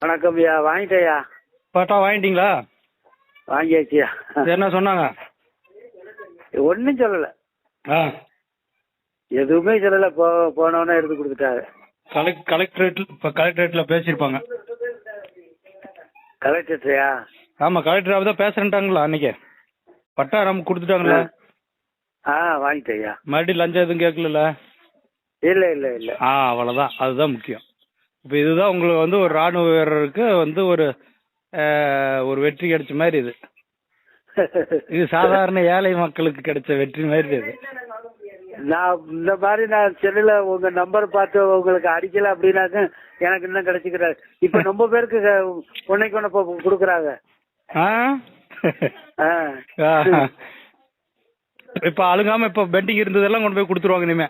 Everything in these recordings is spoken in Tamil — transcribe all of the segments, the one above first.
வணக்கம் ஐயா, வாங்கிட்டேயா. பட்டா வாங்கிட்டீங்களா? வாங்கியாச்சியா. என்ன சொன்னாங்க? ஒன்றும் சொல்லலை, ஆ எதுவுமே சொல்லலை. போனவொன்னே எடுத்து கொடுத்துட்டாங்க. கலெக்டரேட்டில் பேசியிருப்பாங்க. கலெக்டர்யா? ஆமாம், கலெக்டராக தான் பேசுகிறேன்ட்டாங்களா அன்றைக்கி? பட்டா நமக்கு கொடுத்துட்டாங்களா? வாங்கிட்டேயா. மறுபடியும் லஞ்சம் எதுவும் கேட்கல? இல்லை இல்லை இல்லை. அவ்வளோதான், அதுதான் முக்கியம். இப்போ இதுதான் உங்களுக்கு வந்து ஒரு ராணுவ வீரருக்கு வந்து ஒரு வெற்றி கிடைச்ச மாதிரி இது. இது சாதாரண ஏழை மக்களுக்கு கிடைச்ச வெற்றி மாதிரி இது. நான் இந்த மாதிரி நான் செல்லில் உங்கள் நம்பர் பார்த்து உங்களுக்கு அடிக்கலை அப்படின்னாக்க எனக்கு இன்னும் கிடைச்சிக்கிறாரு. இப்போ ரொம்ப பேருக்கு ஒன்னைக்கு ஒன்று கொடுக்குறாங்க. இப்போ அழுங்காமல் இப்போ பெண்டிங் இருந்ததெல்லாம் கொண்டு போய் கொடுத்துருவாங்க இனிமே.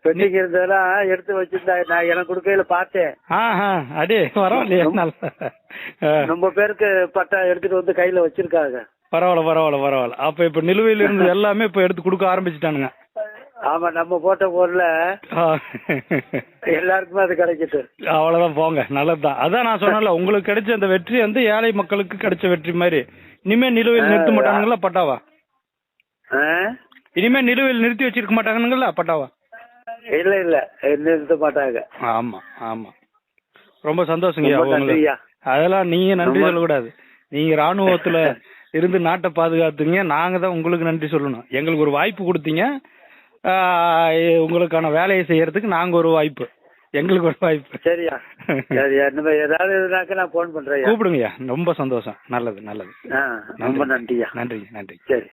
பெண்டிங் இருந்ததெல்லாம் எடுத்து வச்சிருந்தா நான் எனக்கு கொடுக்கையில பார்த்தேன். அடே பரவாயில்லையே, ரொம்ப பேருக்கு பட்டா எடுத்துட்டு வந்து கையில வச்சிருக்காங்க. பரவாயில்ல. அப்ப இப்ப நிலுவையில் இருந்தது எல்லாமே இப்ப எடுத்து கொடுக்க ஆரம்பிச்சுட்டானுங்க. ஆமா, நம்ம போட்ட பொருள்ல எல்லாருக்குமே அது கிடைச்சிட்டு. அவ்வளவுதான், போங்க, நல்லதுதான். அதான் நான் சொன்னல, உங்களுக்கு கிடைச்ச அந்த வெற்றி வந்து ஏழை மக்களுக்கு கிடைச்ச வெற்றி மாதிரி. இனிமே நிலுவையில் நிறுத்த மாட்டானுங்களா பட்டாவா? இனிமே நிலுவையில் நிறுத்தி வச்சிருக்க மாட்டாங்கங்களா பட்டாவா? இல்ல இல்ல, நிறுத்த மாட்டாங்க. ஆமா. ரொம்ப சந்தோஷங்க. அதெல்லாம் நீங்க நன்றி சொல்லக்கூடாது. நீங்க ராணுவத்துல இருந்து நாட்டை பாதுகாத்தீங்க. நாங்க தான் உங்களுக்கு நன்றி சொல்லணும். எங்களுக்கு ஒரு வாய்ப்பு கொடுத்தீங்க. உங்களுக்கான வேலையை செய்யறதுக்கு நாங்க ஒரு வாய்ப்பு, எங்களுக்கு ஒரு வாய்ப்பு. சரியா? ஏதாவது நான் போன் பண்றேன். கூப்பிடுங்கய்யா. ரொம்ப சந்தோஷம். நல்லது. ரொம்ப நன்றியா. நன்றி. சரி.